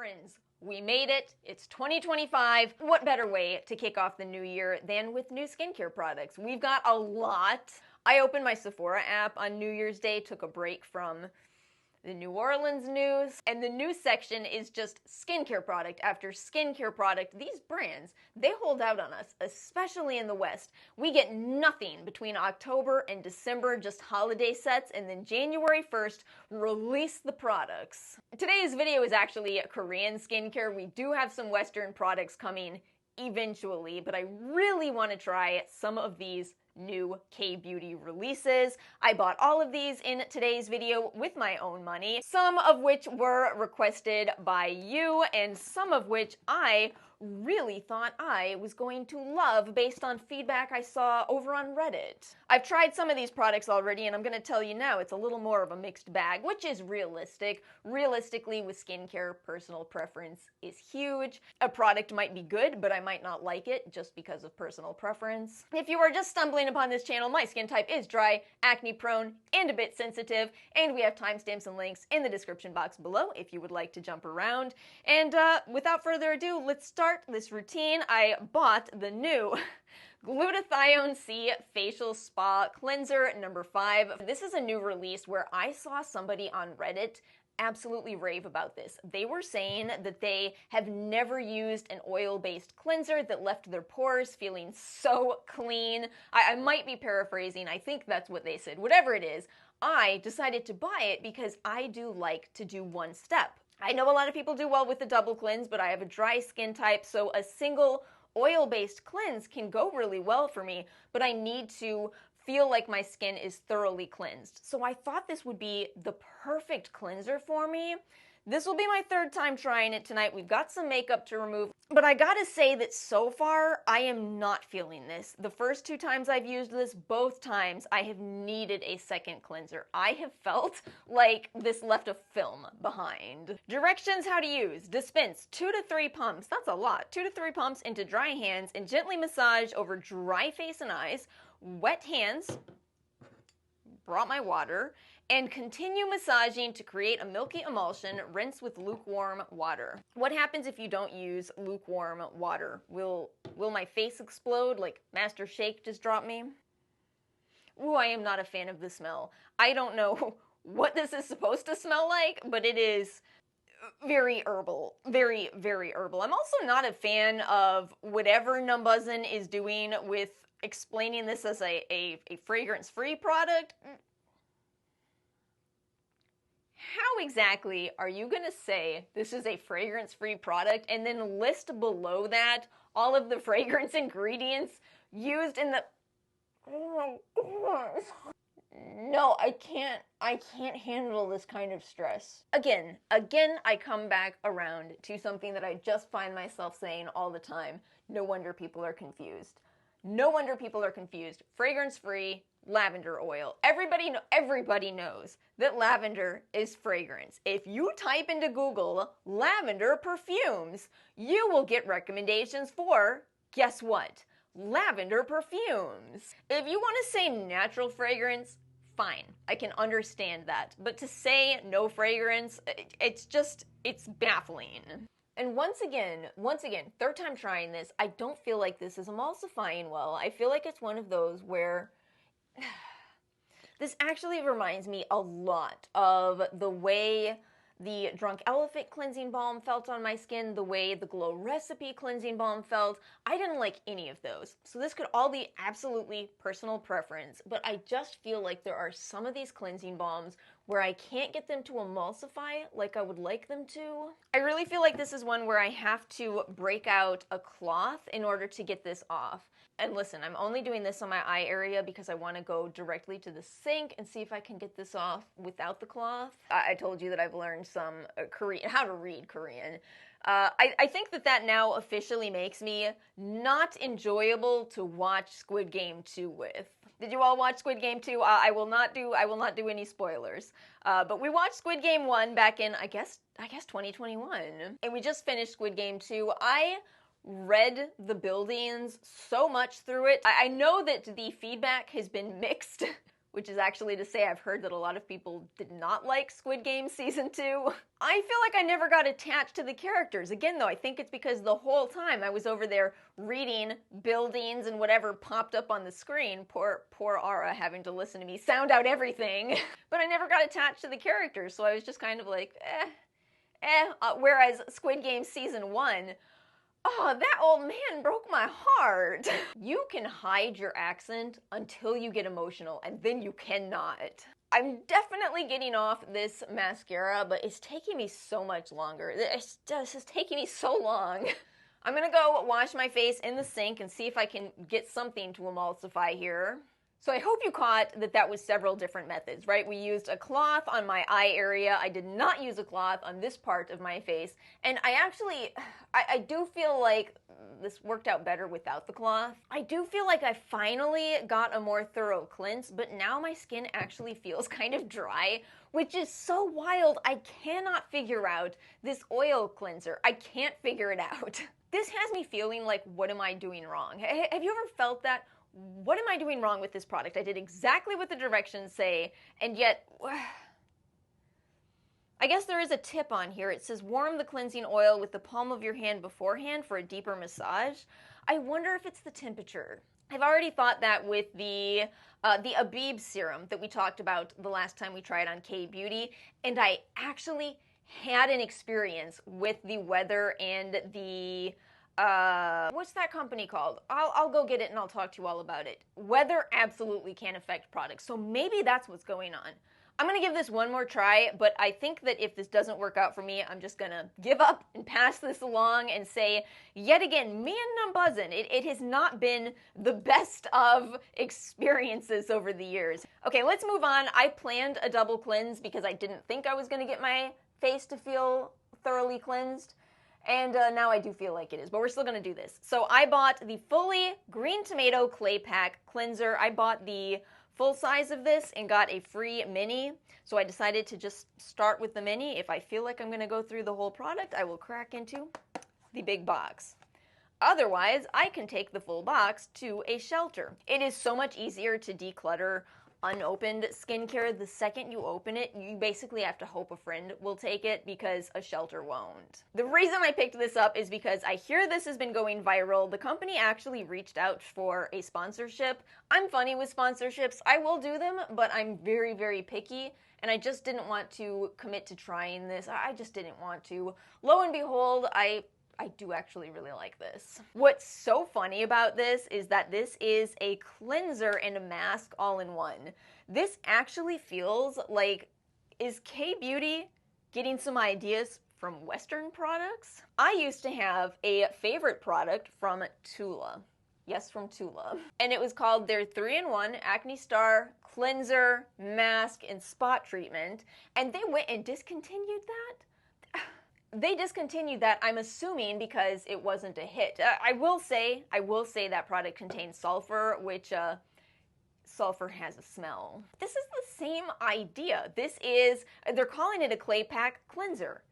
Friends, we made it. It's 2025. What better way to kick off the new year than with new skincare products? We've got a lot. I opened my Sephora app on New Year's Day, took a break from the New Orleans news, and the news section is just skincare product after skincare product. These brands, they hold out on us, especially in the West. We get nothing between October and December, just holiday sets, and then January 1st, release the products. Today's video is actually Korean skincare. We do have some Western products coming eventually, but I really want to try some of these new kbeauty releases. I bought all of these in today's video with my own money, some of which were requested by you, and some of which I really thought I was going to love based on feedback I saw over on Reddit. I've tried some of these products already, and I'm going to tell you now it's a little more of a mixed bag, which is realistic. Realistically, with skincare, personal preference is huge. A product might be good, but I might not like it just because of personal preference. If you are just stumbling upon this channel, my skin type is dry, acne prone, and a bit sensitive, and we have timestamps and links in the description box below if you would like to jump around. And without further ado, let's start this routine. I bought the new Glutathione C Facial Spa Cleanser number 5. This is a new release where I saw somebody on Reddit absolutely rave about this. They were saying that they have never used an oil-based cleanser that left their pores feeling so clean. I might be paraphrasing. I think that's what they said. Whatever it is, I decided to buy it because I do like to do one step. I know a lot of people do well with the double cleanse, but I have a dry skin type, so a single oil-based cleanse can go really well for me, but I need to feel like my skin is thoroughly cleansed. So I thought this would be the perfect cleanser for me. This will be my third time trying it tonight. We've got some makeup to remove, but I gotta say that so far, I am not feeling this. The first 2 times I've used this, both times I have needed a second cleanser. I have felt like this left a film behind. Directions how to use. Dispense 2 to 3 pumps, that's a lot, 2 to 3 pumps into dry hands and gently massage over dry face and eyes. Wet hands, brought my water, and continue massaging to create a milky emulsion. Rinse with lukewarm water. What happens if you don't use lukewarm water? Will my face explode like Master Shake just dropped me? Ooh, I am not a fan of the smell. I don't know what this is supposed to smell like, but it is very herbal. Very, very herbal. I'm also not a fan of whatever Numbuzin is doing with explaining this as a fragrance-free product. How exactly are you going to say this is a fragrance-free product and then list below that all of the fragrance ingredients used in the... Oh my gosh. No, I can't handle this kind of stress. Again, I come back around to something that I just find myself saying all the time. No wonder people are confused. No wonder people are confused. Fragrance-free lavender oil. Everybody knows that lavender is fragrance. If you type into Google lavender perfumes, you will get recommendations for, guess what? Lavender perfumes. If you want to say natural fragrance, fine. I can understand that. But to say no fragrance, it's baffling. And once again, third time trying this, I don't feel like this is emulsifying well. I feel like it's one of those where this actually reminds me a lot of the way the Drunk Elephant Cleansing Balm felt on my skin, the way the Glow Recipe Cleansing Balm felt. I didn't like any of those. So this could all be absolutely personal preference, but I just feel like there are some of these cleansing balms where I can't get them to emulsify like I would like them to. I really feel like this is one where I have to break out a cloth in order to get this off. And listen, I'm only doing this on my eye area because I want to go directly to the sink and see if I can get this off without the cloth. I told you that I've learned some Korean, how to read Korean. I think that now officially makes me not enjoyable to watch Squid Game 2 with. Did you all watch Squid Game 2? I will not do any spoilers. But we watched Squid Game 1 back in, I guess 2021. And we just finished Squid Game 2. I read the buildings so much through it. I know that the feedback has been mixed which is actually to say I've heard that a lot of people did not like Squid Game Season 2. I feel like I never got attached to the characters. Again, though, I think it's because the whole time I was over there reading buildings and whatever popped up on the screen. Poor Ara having to listen to me sound out everything. But I never got attached to the characters, so I was just kind of like, whereas Squid Game Season 1, oh, that old man broke my heart. You can hide your accent until you get emotional, and then you cannot. I'm definitely getting off this mascara, but it's taking me so much longer. It's just taking me so long. I'm gonna go wash my face in the sink and see if I can get something to emulsify here. So I hope you caught that that was several different methods, right? We used a cloth on my eye area. I did not use a cloth on this part of my face. And I do feel like this worked out better without the cloth. I do feel like I finally got a more thorough cleanse, but now my skin actually feels kind of dry, which is so wild. I cannot figure out this oil cleanser. I can't figure it out. This has me feeling like, what am I doing wrong? Have you ever felt that? What am I doing wrong with this product? I did exactly what the directions say, and yet, I guess there is a tip on here. It says warm the cleansing oil with the palm of your hand beforehand for a deeper massage. I wonder if it's the temperature. I've already thought that with the Abib serum that we talked about the last time we tried on kbeauty, and I actually had an experience with the weather and the what's that company called? I'll go get it and I'll talk to you all about it. Weather absolutely can affect products, so maybe that's what's going on. I'm gonna give this one more try, but I think that if this doesn't work out for me, I'm just gonna give up and pass this along and say, yet again, me and Numbuzin, it has not been the best of experiences over the years. Okay, let's move on. I planned a double cleanse because I didn't think I was gonna get my face to feel thoroughly cleansed. And now I do feel like it is, but we're still going to do this. So I bought the Fully Green Tomato Clay Pack Cleanser. I bought the full size of this and got a free mini. So I decided to just start with the mini. If I feel like I'm going to go through the whole product, I will crack into the big box. Otherwise, I can take the full box to a shelter. It is so much easier to declutter unopened skincare. The second you open it, you basically have to hope a friend will take it because a shelter won't. The reason I picked this up is because I hear this has been going viral. The company actually reached out for a sponsorship. I'm funny with sponsorships. I will do them, but I'm very, very picky, and I just didn't want to commit to trying this. I just didn't want to. Lo and behold, I do actually really like this. What's so funny about this is that this is a cleanser and a mask all in one. This actually feels like, is kbeauty getting some ideas from Western products? I used to have a favorite product from Tula. Yes, from Tula. And it was called their 3-in-1 Acne Star Cleanser, Mask, and Spot Treatment. And they went and discontinued that? They discontinued that, I'm assuming, because it wasn't a hit. I will say that product contains sulfur, which sulfur has a smell. This is the same idea. They're calling it a clay pack cleanser.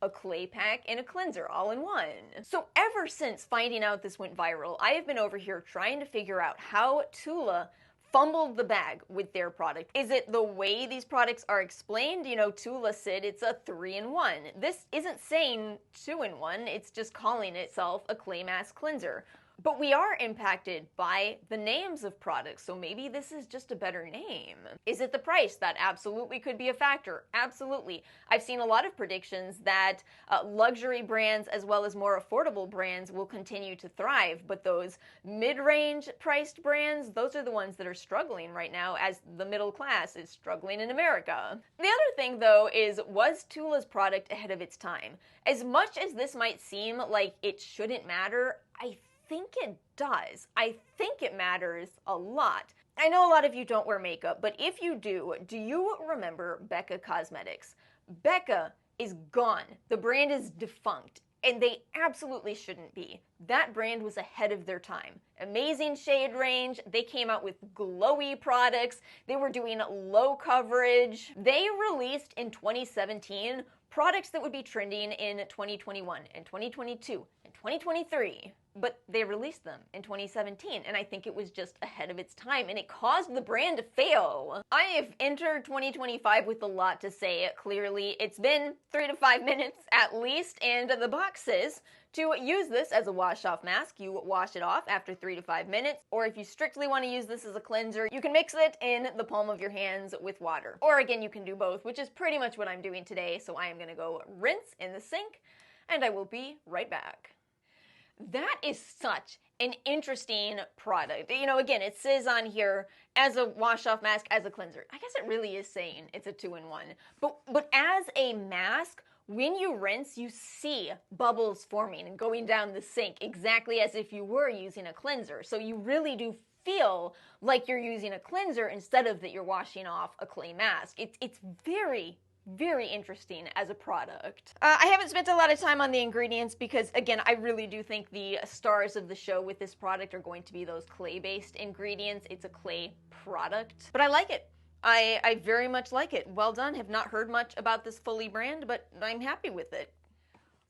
A clay pack and a cleanser all in one. So ever since finding out this went viral, I have been over here trying to figure out how Tula fumbled the bag with their product. Is it the way these products are explained? You know, Tula said it's a 3-in-1. This isn't saying 2-in-1, it's just calling itself a clay mask cleanser. But we are impacted by the names of products, so maybe this is just a better name. Is it the price? That absolutely could be a factor. Absolutely. I've seen a lot of predictions that luxury brands as well as more affordable brands will continue to thrive, but those mid-range priced brands, those are the ones that are struggling right now as the middle class is struggling in America. The other thing though is, was Tula's product ahead of its time? As much as this might seem like it shouldn't matter, I think it does. I think it matters a lot. I know a lot of you don't wear makeup, but if you do you remember Becca Cosmetics? Becca is gone. The brand is defunct, and they absolutely shouldn't be. That brand was ahead of their time. Amazing shade range. They came out with glowy products. They were doing low coverage. They released in 2017 products that would be trending in 2021 and 2022 and 2023, but they released them in 2017, and I think it was just ahead of its time, and it caused the brand to fail. I have entered 2025 with a lot to say. Clearly, it's been 3 to 5 minutes at least, and the box says to use this as a wash-off mask, you wash it off after 3 to 5 minutes, or if you strictly want to use this as a cleanser, you can mix it in the palm of your hands with water. Or again, you can do both, which is pretty much what I'm doing today, so I am going to go rinse in the sink, and I will be right back. That is such an interesting product. You know, again, it says on here as a wash-off mask, as a cleanser. I guess it really is saying it's a 2-in-1. But as a mask, when you rinse, you see bubbles forming and going down the sink exactly as if you were using a cleanser. So you really do feel like you're using a cleanser instead of that you're washing off a clay mask. It's very interesting as a product. I haven't spent a lot of time on the ingredients because, again, I really do think the stars of the show with this product are going to be those clay-based ingredients. It's a clay product, but I like it. I very much like it. Well done. Have not heard much about this Fully brand, but I'm happy with it.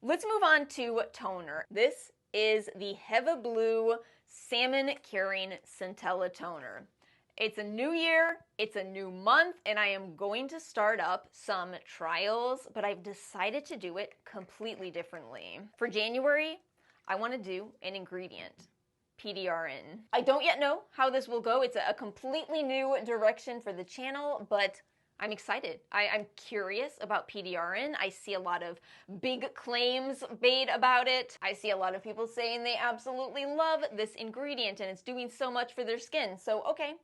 Let's move on to toner. This is the Heveblue Salmon Curing Centella Toner. It's a new year, it's a new month, and I am going to start up some trials, but I've decided to do it completely differently. For January, I want to do an ingredient, PDRN. I don't yet know how this will go. It's a completely new direction for the channel, but I'm excited. I'm curious about PDRN. I see a lot of big claims made about it. I see a lot of people saying they absolutely love this ingredient and it's doing so much for their skin. So, okay.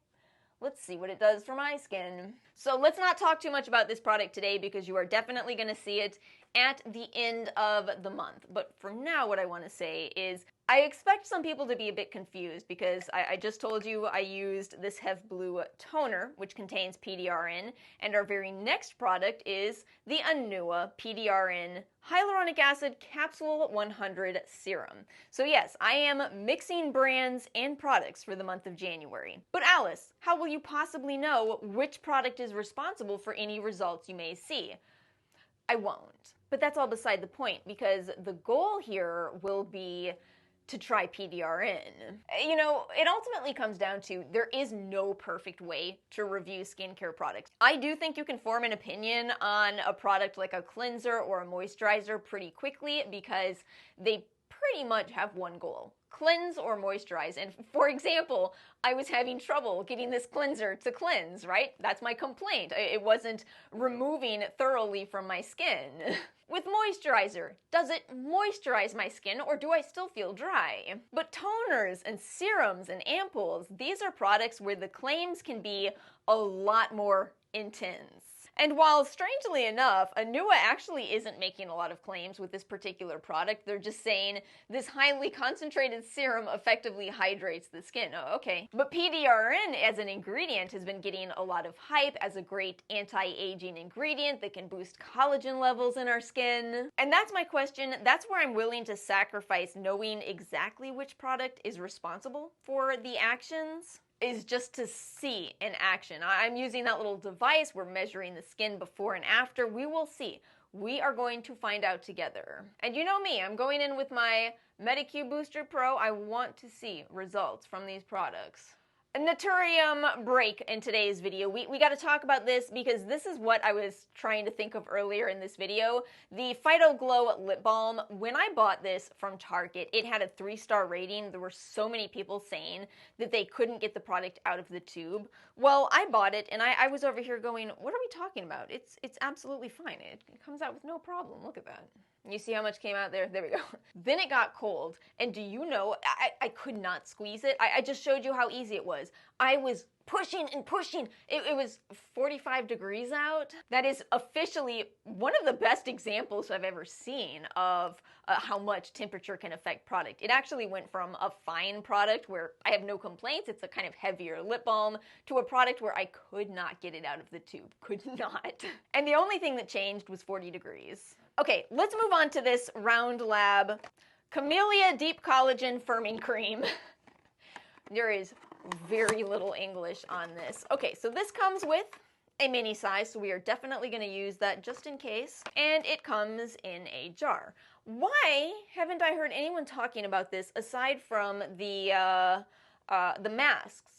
Let's see what it does for my skin. So let's not talk too much about this product today because you are definitely going to see it at the end of the month. But for now, what I want to say is I expect some people to be a bit confused because I just told you I used this Heveblue toner, which contains PDRN, and our very next product is the Anua PDRN Hyaluronic Acid Capsule 100 Serum. So yes, I am mixing brands and products for the month of January. But Alice, how will you possibly know which product is responsible for any results you may see? I won't. But that's all beside the point because the goal here will be to try PDRN. You know, it ultimately comes down to there is no perfect way to review skincare products. I do think you can form an opinion on a product like a cleanser or a moisturizer pretty quickly because they pretty much have one goal: cleanse or moisturize. And for example, I was having trouble getting this cleanser to cleanse, right? That's my complaint. It wasn't removing thoroughly from my skin. With moisturizer, does it moisturize my skin or do I still feel dry? But toners and serums and ampoules, these are products where the claims can be a lot more intense. And while, strangely enough, Anua actually isn't making a lot of claims with this particular product. They're just saying this highly concentrated serum effectively hydrates the skin. Oh, okay. But PDRN as an ingredient has been getting a lot of hype as a great anti-aging ingredient that can boost collagen levels in our skin. And that's my question. That's where I'm willing to sacrifice knowing exactly which product is responsible for the actions, is just to see in action. I'm using that little device. We're measuring the skin before and after. We will see. We are going to find out together. And you know me, I'm going in with my Medicube Booster Pro. I want to see results from these products. A Naturium break in today's video. We got to talk about this because this is what I was trying to think of earlier in this video. The Phyto Glow Lip Balm, when I bought this from Target, it had a 3-star rating. There were so many people saying that they couldn't get the product out of the tube. Well, I bought it and I was over here going, what are we talking about? It's absolutely fine. It comes out with no problem. Look at that. You see how much came out there? There we go. Then it got cold, and do you know, I could not squeeze it. I just showed you how easy it was. I was pushing and pushing. It was 45 degrees out. That is officially one of the best examples I've ever seen of how much temperature can affect product. It actually went from a fine product where I have no complaints, it's a kind of heavier lip balm, to a product where I could not get it out of the tube. Could not. And the only thing that changed was 40 degrees. Okay, let's move on to this Round Lab Camellia Deep Collagen Firming Cream. There is very little English on this. Okay, so this comes with a mini size, so we are definitely going to use that just in case. And it comes in a jar. Why haven't I heard anyone talking about this aside from the masks?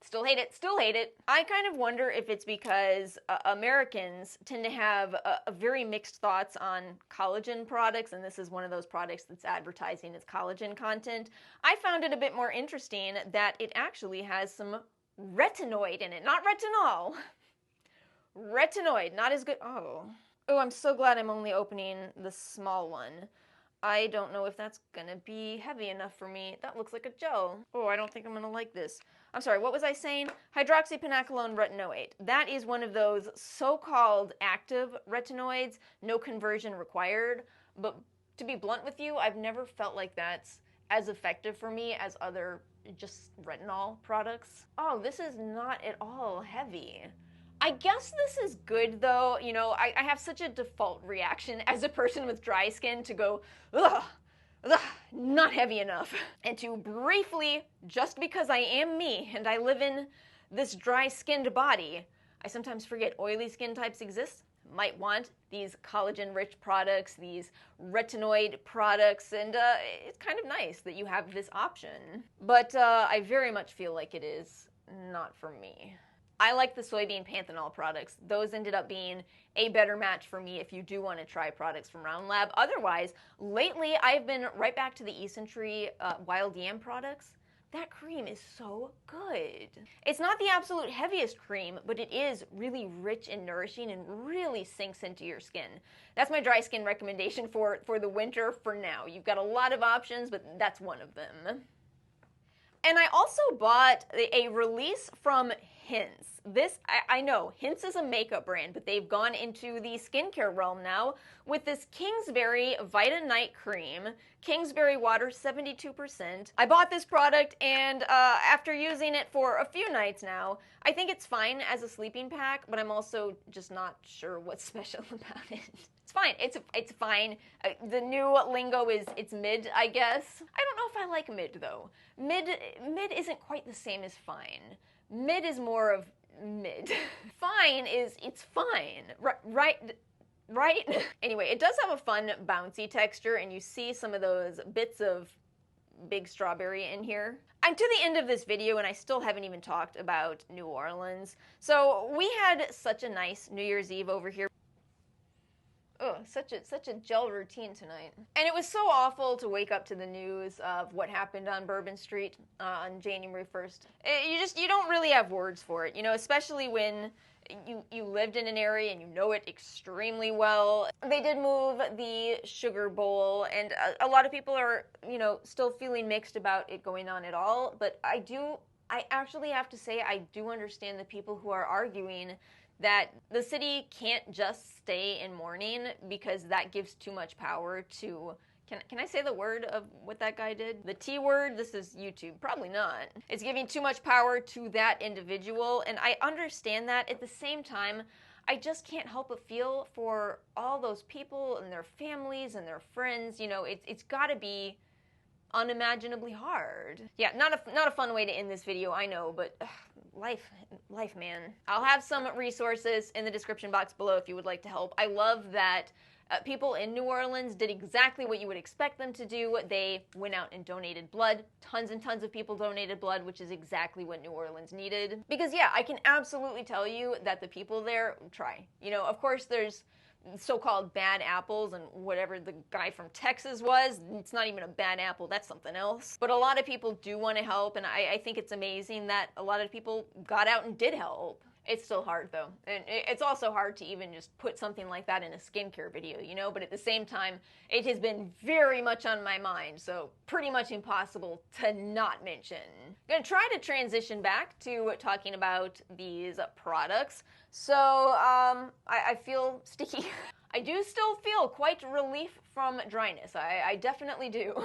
Still hate it, still hate it. I kind of wonder if it's because Americans tend to have a very mixed thoughts on collagen products, and this is one of those products that's advertising as collagen content. I found it a bit more interesting that it actually has some retinoid in it, not retinol. Retinoid, not as good. Oh, I'm so glad I'm only opening the small one. I don't know if that's gonna be heavy enough for me. That looks like a gel. Oh, I don't think I'm gonna like this. I'm sorry, what was I saying? Hydroxypinacolone retinoate. That is one of those so-called active retinoids, no conversion required. But to be blunt with you, I've never felt like that's as effective for me as other just retinol products. Oh, this is not at all heavy. I guess this is good though. You know, I have such a default reaction as a person with dry skin to go, ugh, not heavy enough. And to briefly, just because I am me and I live in this dry-skinned body, I sometimes forget oily skin types exist. Might want these collagen-rich products, these retinoid products, and it's kind of nice that you have this option. But I very much feel like it is not for me. I like the soybean panthenol products. Those ended up being a better match for me if you do want to try products from Round Lab. Otherwise, lately I've been right back to the Eccentree Wild Yam products. That cream is so good. It's not the absolute heaviest cream, but it is really rich and nourishing and really sinks into your skin. That's my dry skin recommendation for the winter for now. You've got a lot of options, but that's one of them. And I also bought a release from Hince. This, I know, Hince is a makeup brand, but they've gone into the skincare realm now with this Kingsberry Vita Night Cream, Kingsberry water 72%. I bought this product and after using it for a few nights now, I think it's fine as a sleeping pack, but I'm also just not sure what's special about it. It's fine. It's fine. The new lingo is it's mid, I guess. I don't know if I like mid though. Mid isn't quite the same as fine. Mid is more of mid. Fine is it's fine. Right? Anyway, it does have a fun bouncy texture and you see some of those bits of big strawberry in here. I'm to the end of this video and I still haven't even talked about New Orleans. So we had such a nice New Year's Eve over here. Oh, such a gel routine tonight. And it was so awful to wake up to the news of what happened on Bourbon Street on January 1st. You don't really have words for it, you know, especially when you lived in an area and you know it extremely well. They did move the Sugar Bowl, and a lot of people are, you know, still feeling mixed about it going on at all, but I actually have to say I do understand the people who are arguing that the city can't just stay in mourning because that gives too much power to, can I say the word of what that guy did? The T word? This is YouTube. Probably not. It's giving too much power to that individual, and I understand that. At the same time, I just can't help but feel for all those people and their families and their friends. You know, it's gotta be unimaginably hard. Yeah, not a fun way to end this video, I know, but life, man. I'll have some resources in the description box below if you would like to help. I love that people in New Orleans did exactly what you would expect them to do. They went out and donated blood. Tons and tons of people donated blood, which is exactly what New Orleans needed. Because yeah, I can absolutely tell you that the people there try. You know, of course there's so-called bad apples and whatever the guy from Texas was, it's not even a bad apple, that's something else. But a lot of people do want to help, and I think it's amazing that a lot of people got out and did help. It's still hard though, and it's also hard to even just put something like that in a skincare video, you know, but at the same time, it has been very much on my mind, so pretty much impossible to not mention. I'm gonna try to transition back to talking about these products. So, I feel sticky. I do still feel quite relief from dryness, I definitely do.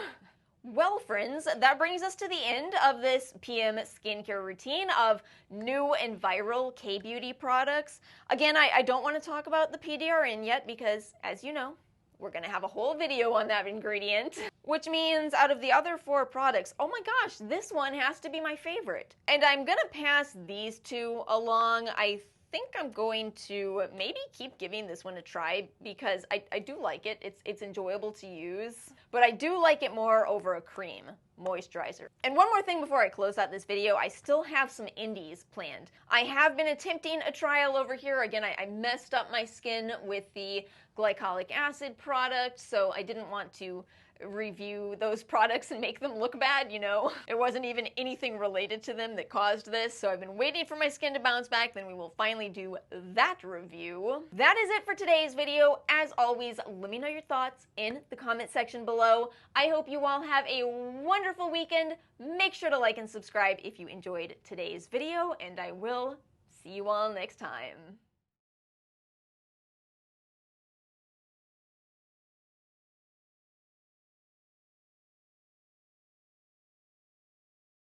Well, friends, that brings us to the end of this PM skincare routine of new and viral kbeauty products. Again, I don't want to talk about the PDRN yet because, as you know, we're going to have a whole video on that ingredient. Which means out of the other 4 products, oh my gosh, this one has to be my favorite. And I'm going to pass these 2 along. I think I'm going to maybe keep giving this one a try because I do like it. It's enjoyable to use, but I do like it more over a cream moisturizer. And one more thing before I close out this video, I still have some indies planned. I have been attempting a trial over here. Again, I messed up my skin with the glycolic acid product, so I didn't want to review those products and make them look bad, you know. It wasn't even anything related to them that caused this, so I've been waiting for my skin to bounce back, then we will finally do that review. That is it for today's video. As always, let me know your thoughts in the comment section below. I hope you all have a wonderful weekend. Make sure to like and subscribe if you enjoyed today's video, and I will see you all next time.